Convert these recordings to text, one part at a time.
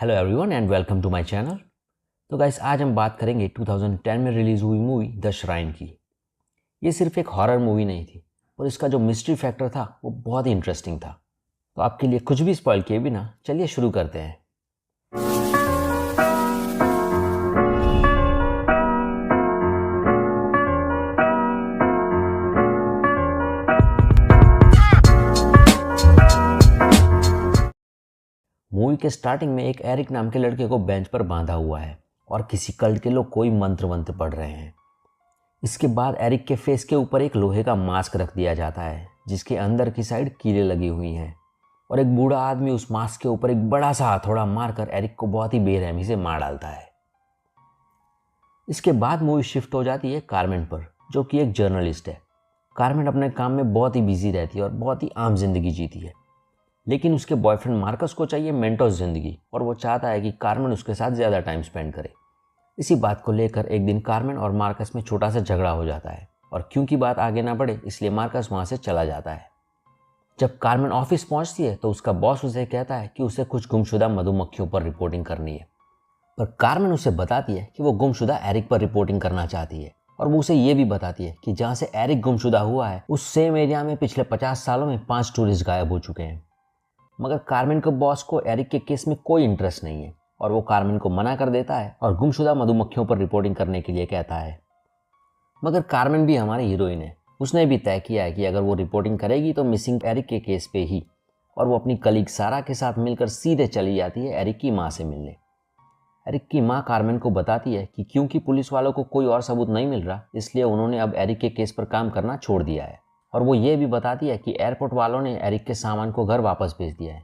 Hello everyone and welcome to my channel. तो guys आज हम बात करेंगे 2010 में रिलीज़ हुई मूवी द श्राइन की। ये सिर्फ एक हॉरर मूवी नहीं थी और इसका जो मिस्ट्री फैक्टर था वो बहुत ही इंटरेस्टिंग था। तो आपके लिए कुछ भी स्पॉइल किए बिना चलिए शुरू करते हैं। मूवी के स्टार्टिंग में एक एरिक नाम के लड़के को बेंच पर बांधा हुआ है और किसी कल्ट के लोग कोई मंत्र वंत्र पढ़ रहे हैं। इसके बाद एरिक के फेस के ऊपर एक लोहे का मास्क रख दिया जाता है जिसके अंदर की साइड कीलें लगी हुई हैं और एक बूढ़ा आदमी उस मास्क के ऊपर एक बड़ा सा हथौड़ा मारकर एरिक को बहुत ही बेरहमी से मार डालता है। इसके बाद मूवी शिफ्ट हो जाती है कार्मेन पर, जो कि एक जर्नलिस्ट है। कार्मेन अपने काम में बहुत ही बिजी रहती है और बहुत ही आम जिंदगी जीती है, लेकिन उसके बॉयफ्रेंड मार्कस को चाहिए मेंटोस जिंदगी और वो चाहता है कि कार्मेन उसके साथ ज़्यादा टाइम स्पेंड करे। इसी बात को लेकर एक दिन कार्मेन और मार्कस में छोटा सा झगड़ा हो जाता है और क्योंकि बात आगे ना बढ़े इसलिए मार्कस वहाँ से चला जाता है। जब कार्मेन ऑफिस पहुँचती है तो उसका बॉस उसे कहता है कि उसे कुछ गुमशुदा मधुमक्खियों पर रिपोर्टिंग करनी है, पर कार्मेन उसे बताती है कि वो गुमशुदा एरिक पर रिपोर्टिंग करना चाहती है और वो उसे ये भी बताती है कि जहाँ से एरिक गुमशुदा हुआ है उस सेम एरिया में पिछले 50 सालों में 5 टूरिस्ट गायब हो चुके हैं। मगर कार्मेन के बॉस को एरिक के केस में कोई इंटरेस्ट नहीं है और वो कार्मेन को मना कर देता है और गुमशुदा मधुमक्खियों पर रिपोर्टिंग करने के लिए कहता है। मगर कार्मेन भी हमारी हीरोइन है, उसने भी तय किया है कि अगर वो रिपोर्टिंग करेगी तो मिसिंग एरिक के केस पे ही, और वो अपनी कलीग सारा के साथ मिलकर सीधे चली जाती है एरिक की माँ से मिलने। एरिक की माँ कार्मेन को बताती है कि क्योंकि पुलिस वालों को कोई और सबूत नहीं मिल रहा इसलिए उन्होंने अब एरिक के केस पर काम करना छोड़ दिया है, और वो ये भी बताती है कि एयरपोर्ट वालों ने एरिक के सामान को घर वापस भेज दिया है।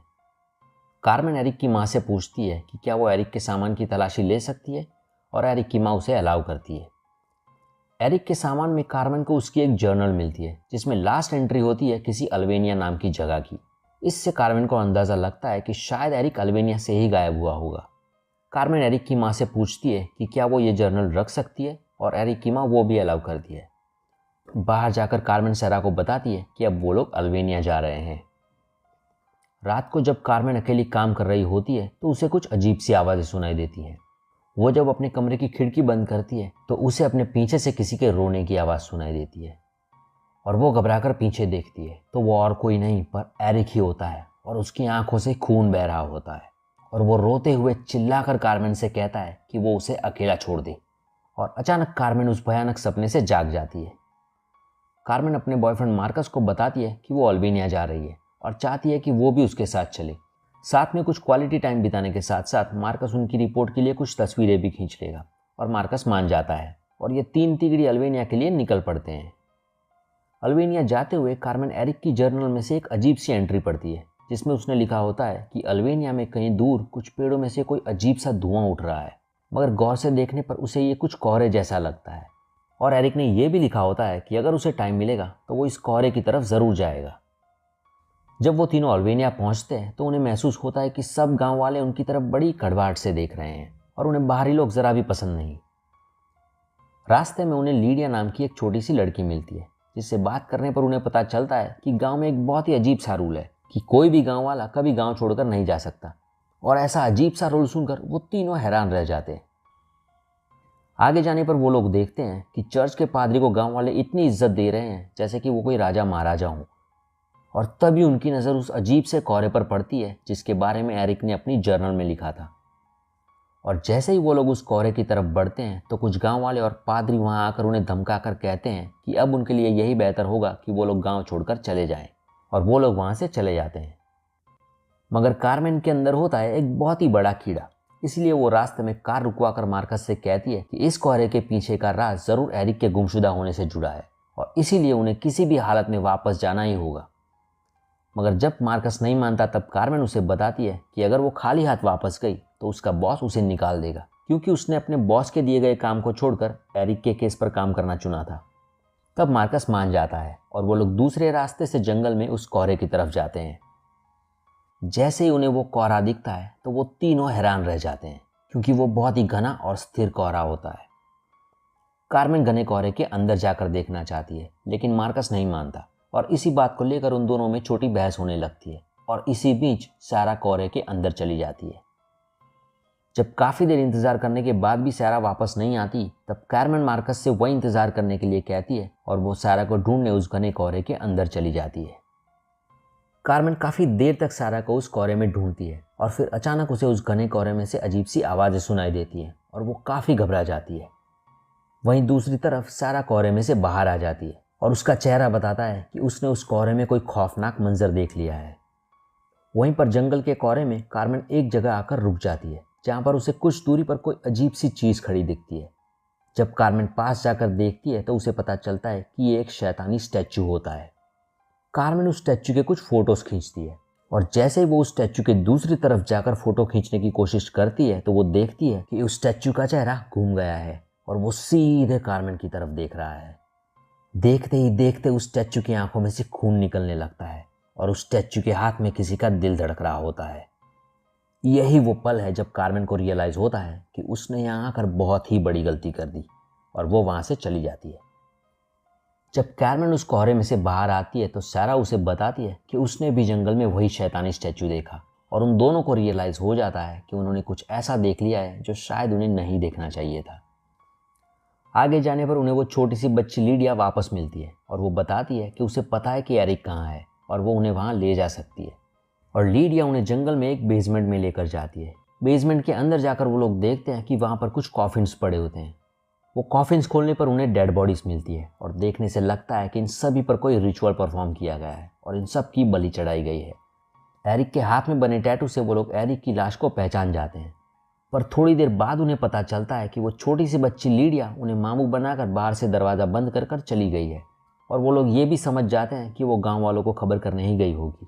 कार्मेन एरिक की माँ से पूछती है कि क्या वो एरिक के सामान की तलाशी ले सकती है और एरिक की माँ उसे अलाउ करती है। एरिक के सामान में कार्मेन को उसकी एक जर्नल मिलती है जिसमें लास्ट एंट्री होती है किसी अल्वेनिया नाम की जगह की। इससे कार्मेन को अंदाज़ा लगता है कि शायद एरिक अल्वेनिया से ही गायब हुआ होगा। कार्मेन एरिक की माँ से पूछती है कि क्या वो ये जर्नल रख सकती है और एरिक की माँ वो भी अलाउ करती है। बाहर जाकर कार्मेन सारा को बताती है कि अब वो लोग अल्वेनिया जा रहे हैं। रात को जब कार्मेन अकेली काम कर रही होती है तो उसे कुछ अजीब सी आवाज़ें सुनाई देती हैं। वो जब अपने कमरे की खिड़की बंद करती है तो उसे अपने पीछे से किसी के रोने की आवाज़ सुनाई देती है और वो घबराकर पीछे देखती है तो वो और कोई नहीं पर एरिक ही होता है और उसकी आंखों से खून बह रहा होता है और वो रोते हुए चिल्लाकर कार्मेन से कहता है कि वो उसे अकेला छोड़ दे। और अचानक कार्मेन उस भयानक सपने से जाग जाती है। कार्मेन अपने बॉयफ्रेंड मार्कस को बताती है कि वो अल्वेनिया जा रही है और चाहती है कि वो भी उसके साथ चले। साथ में कुछ क्वालिटी टाइम बिताने के साथ साथ मार्कस उनकी रिपोर्ट के लिए कुछ तस्वीरें भी खींच लेगा और मार्कस मान जाता है और ये तीन तिगड़ी अल्वेनिया के लिए निकल पड़ते हैं। अल्वेनिया जाते हुए कार्मेन एरिक की जर्नल में से एक अजीब सी एंट्री पढ़ती है जिसमें उसने लिखा होता है कि अल्वेनिया में कहीं दूर कुछ पेड़ों में से कोई अजीब सा धुआं उठ रहा है, मगर गौर से देखने पर उसे ये कुछ कोहरे जैसा लगता है। और एरिक ने यह भी लिखा होता है कि अगर उसे टाइम मिलेगा तो वो इस कोहरे की तरफ ज़रूर जाएगा। जब वो तीनों अल्वेनिया पहुंचते हैं तो उन्हें महसूस होता है कि सब गांव वाले उनकी तरफ बड़ी कड़वाहट से देख रहे हैं और उन्हें बाहरी लोग ज़रा भी पसंद नहीं। रास्ते में उन्हें लीडिया नाम की एक छोटी सी लड़की मिलती है जिससे बात करने पर उन्हें पता चलता है कि गांव में एक बहुत ही अजीब सा रूल है कि कोई भी गांव वाला कभी गांव छोड़कर नहीं जा सकता, और ऐसा अजीब सा रूल सुनकर वो तीनों हैरान रह जाते हैं। आगे जाने पर वो लोग देखते हैं कि चर्च के पादरी को गांव वाले इतनी इज्जत दे रहे हैं जैसे कि वो कोई राजा महाराजा हो, और तभी उनकी नज़र उस अजीब से कोहरे पर पड़ती है जिसके बारे में एरिक ने अपनी जर्नल में लिखा था। और जैसे ही वो लोग उस कोहरे की तरफ बढ़ते हैं तो कुछ गांव वाले और पादरी वहां आकर उन्हें धमकाकर कहते हैं कि अब उनके लिए यही बेहतर होगा कि वो लोग गांव छोड़कर चले जाएं, और वो लोग वहां से चले जाते हैं। मगर कार्मेन के अंदर होता है एक बहुत ही बड़ा कीड़ा, इसलिए वो रास्ते में कार रुकवाकर मार्कस से कहती है कि इस कोहरे के पीछे का राज ज़रूर एरिक के गुमशुदा होने से जुड़ा है और इसीलिए उन्हें किसी भी हालत में वापस जाना ही होगा। मगर जब मार्कस नहीं मानता तब कार्मेन उसे बताती है कि अगर वो खाली हाथ वापस गई तो उसका बॉस उसे निकाल देगा, क्योंकि उसने अपने बॉस के दिए गए काम को छोड़कर एरिक के केस पर काम करना चुना था। तब मार्कस मान जाता है और वो लोग दूसरे रास्ते से जंगल में उस कोहरे की तरफ जाते हैं। जैसे ही उन्हें वो कोहरा दिखता है तो वो तीनों हैरान रह जाते हैं क्योंकि वो बहुत ही घना और स्थिर कोहरा होता है। कार्मेन घने कोहरे के अंदर जाकर देखना चाहती है लेकिन मार्कस नहीं मानता और इसी बात को लेकर उन दोनों में छोटी बहस होने लगती है और इसी बीच सारा कोहरे के अंदर चली जाती है। जब काफ़ी देर इंतज़ार करने के बाद भी सारा वापस नहीं आती, तब कार्मेन मार्कस से वही इंतज़ार करने के लिए कहती है और वो सारा को ढूंढने उस घने कोहरे के अंदर चली जाती है। कार्मेन काफ़ी देर तक सारा को उस कोहरे में ढूंढती है और फिर अचानक उसे उस घने कोहरे में से अजीब सी आवाज़ें सुनाई देती हैं और वो काफ़ी घबरा जाती है। वहीं दूसरी तरफ सारा कोहरे में से बाहर आ जाती है और उसका चेहरा बताता है कि उसने उस कोहरे में कोई खौफनाक मंजर देख लिया है। वहीं पर जंगल के कोहरे में कार्मेन एक जगह आकर रुक जाती है, जहाँ पर उसे कुछ दूरी पर कोई अजीब सी चीज़ खड़ी दिखती है। जब कार्मेन पास जाकर देखती है तो उसे पता चलता है कि ये एक शैतानी स्टैचू होता है। कार्मेन उस स्टैचू के कुछ फोटोज़ खींचती है और जैसे ही वो उस स्टैचू के दूसरी तरफ जाकर फ़ोटो खींचने की कोशिश करती है तो वो देखती है कि उस स्टैचू का चेहरा घूम गया है और वो सीधे कार्मेन की तरफ देख रहा है। देखते ही देखते उस स्टैचू की आंखों में से खून निकलने लगता है और उस स्टैचू के हाथ में किसी का दिल धड़क रहा होता है। यही वो पल है जब कार्मेन को रियलाइज होता है कि उसने यहाँ आकर बहुत ही बड़ी गलती कर दी और वो वहाँ से चली जाती है। जब कार्मेन उस कोहरे में से बाहर आती है तो सारा उसे बताती है कि उसने भी जंगल में वही शैतानी स्टैचू देखा और उन दोनों को रियलाइज हो जाता है कि उन्होंने कुछ ऐसा देख लिया है जो शायद उन्हें नहीं देखना चाहिए था। आगे जाने पर उन्हें वो छोटी सी बच्ची लीडिया वापस मिलती है और वो बताती है कि उसे पता है कि एरिक कहाँ है और वो उन्हें वहाँ ले जा सकती है। और लीडिया उन्हें जंगल में एक बेसमेंट में लेकर जाती है। बेसमेंट के अंदर जाकर वो लोग देखते हैं कि वहाँ पर कुछ कॉफिन्स पड़े होते हैं। वो कॉफिन्स खोलने पर उन्हें डेड बॉडीज मिलती है और देखने से लगता है कि इन सभी पर कोई रिचुअल परफॉर्म किया गया है और इन सब की बलि चढ़ाई गई है। एरिक के हाथ में बने टैटू से वो लोग एरिक की लाश को पहचान जाते हैं, पर थोड़ी देर बाद उन्हें पता चलता है कि वो छोटी सी बच्ची लीडिया उन्हें मामू बनाकर बाहर से दरवाज़ा बंद कर चली गई है और वो लोग ये भी समझ जाते हैं कि वो गांव वालों को खबर करने ही गई होगी।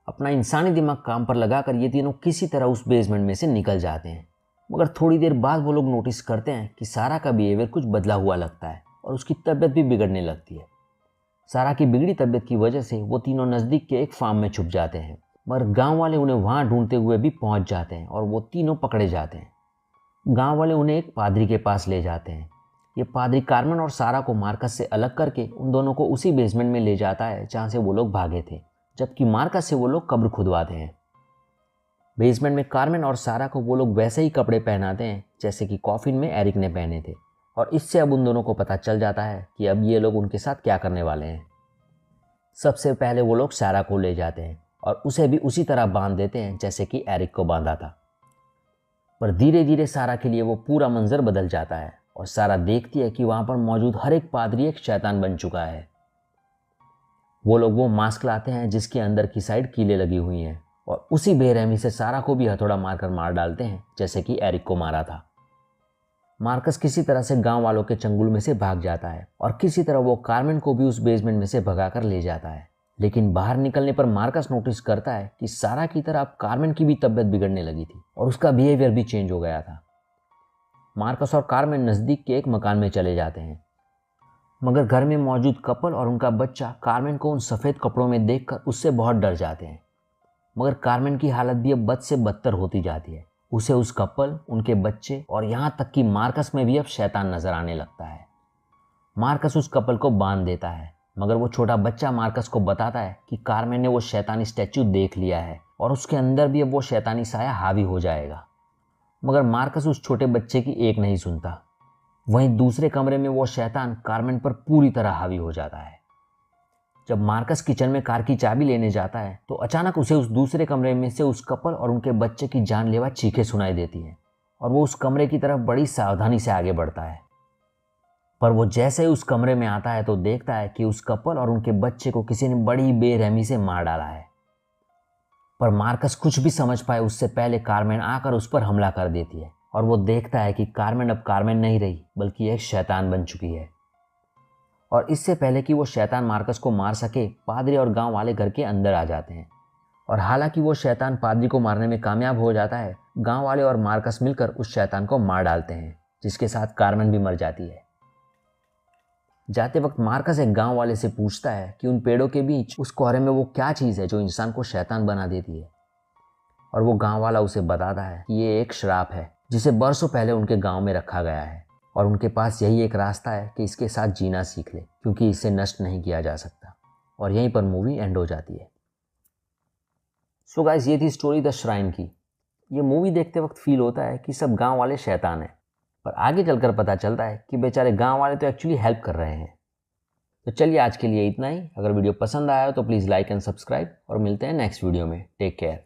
अपना इंसानी दिमाग काम पर लगाकर ये तीनों किसी तरह उस बेसमेंट में से निकल जाते हैं, मगर थोड़ी देर बाद वो लोग नोटिस करते हैं कि सारा का बिहेवियर कुछ बदला हुआ लगता है और उसकी तबीयत भी बिगड़ने लगती है। सारा की बिगड़ी तबीयत की वजह से वो तीनों नज़दीक के एक फार्म में छुप जाते हैं, मगर गांव वाले उन्हें वहां ढूंढते हुए भी पहुंच जाते हैं और वो तीनों पकड़े जाते हैं। गांव वाले उन्हें एक पादरी के पास ले जाते हैं। ये पादरी कार्मेन और सारा को मार्कस से अलग करके उन दोनों को उसी बेसमेंट में ले जाता है जहां से वो लोग भागे थे, जबकि मार्कस से वो लोग कब्र खुदवाते हैं। बेसमेंट में कार्मेन और सारा को वो लोग वैसे ही कपड़े पहनाते हैं जैसे कि कॉफिन में एरिक ने पहने थे और इससे अब उन दोनों को पता चल जाता है कि अब ये लोग उनके साथ क्या करने वाले हैं। सबसे पहले वो लोग सारा को ले जाते हैं और उसे भी उसी तरह बांध देते हैं जैसे कि एरिक को बांधा था। पर धीरे धीरे सारा के लिए वो पूरा मंजर बदल जाता है और सारा देखती है कि वहाँ पर मौजूद हर एक पादरी एक शैतान बन चुका है। वो लोग वो मास्क लाते हैं जिसके अंदर की साइड कीलें लगी हुई हैं और उसी बेरहमी से सारा को भी हथौड़ा मारकर मार डालते हैं जैसे कि एरिक को मारा था। मार्कस किसी तरह से गांव वालों के चंगुल में से भाग जाता है और किसी तरह वो कार्मेन को भी उस बेसमेंट में से भगाकर ले जाता है। लेकिन बाहर निकलने पर मार्कस नोटिस करता है कि सारा की तरह अब कार्मेन की भी तबीयत बिगड़ने लगी थी और उसका बिहेवियर भी चेंज हो गया था। मार्कस और कार्मेन नज़दीक के एक मकान में चले जाते हैं, मगर घर में मौजूद कपल और उनका बच्चा कार्मेन को उन सफ़ेद कपड़ों में देखकर उससे बहुत डर जाते हैं। मगर कार्मेन की हालत भी अब बद से बदतर होती जाती है। उसे उस कपल, उनके बच्चे और यहाँ तक कि मार्कस में भी अब शैतान नजर आने लगता है। मार्कस उस कपल को बांध देता है, मगर वो छोटा बच्चा मार्कस को बताता है कि कार्मेन ने वो शैतानी स्टैचू देख लिया है और उसके अंदर भी अब वो शैतानी साया हावी हो जाएगा। मगर मार्कस उस छोटे बच्चे की एक नहीं सुनता। वहीं दूसरे कमरे में वो शैतान कार्मेन पर पूरी तरह हावी हो जाता है। जब मार्कस किचन में कार की चाबी लेने जाता है तो अचानक उसे उस दूसरे कमरे में से उस कपल और उनके बच्चे की जानलेवा चीखें सुनाई देती हैं और वो उस कमरे की तरफ बड़ी सावधानी से आगे बढ़ता है। पर वो जैसे ही उस कमरे में आता है तो देखता है कि उस कपल और उनके बच्चे को किसी ने बड़ी बेरहमी से मार डाला है। पर मार्कस कुछ भी समझ पाए उससे पहले कार्मेन आकर उस पर हमला कर देती है और वो देखता है कि कार्मेन अब कार्मेन नहीं रही बल्कि एक शैतान बन चुकी है। और इससे पहले कि वो शैतान मार्कस को मार सके, पादरी और गांव वाले घर के अंदर आ जाते हैं और हालांकि वो शैतान पादरी को मारने में कामयाब हो जाता है, गांव वाले और मार्कस मिलकर उस शैतान को मार डालते हैं, जिसके साथ कार्मेन भी मर जाती है। जाते वक्त मार्कस एक गांव वाले से पूछता है कि उन पेड़ों के बीच उस कोहरे में वो क्या चीज़ है जो इंसान को शैतान बना देती है, और वो गांव वाला उसे बताता है कि ये एक श्राप है जिसे बरसों पहले उनके गांव में रखा गया है और उनके पास यही एक रास्ता है कि इसके साथ जीना सीख ले, क्योंकि इसे नष्ट नहीं किया जा सकता। और यहीं पर मूवी एंड हो जाती है। सो गाइस, ये थी स्टोरी द श्राइन की। ये मूवी देखते वक्त फील होता है कि सब गांव वाले शैतान हैं, पर आगे चलकर पता चलता है कि बेचारे गांव वाले तो एक्चुअली हेल्प कर रहे हैं। तो चलिए आज के लिए इतना ही। अगर वीडियो पसंद आया हो तो प्लीज़ लाइक एंड सब्सक्राइब और मिलते हैं नेक्स्ट वीडियो में। Take care.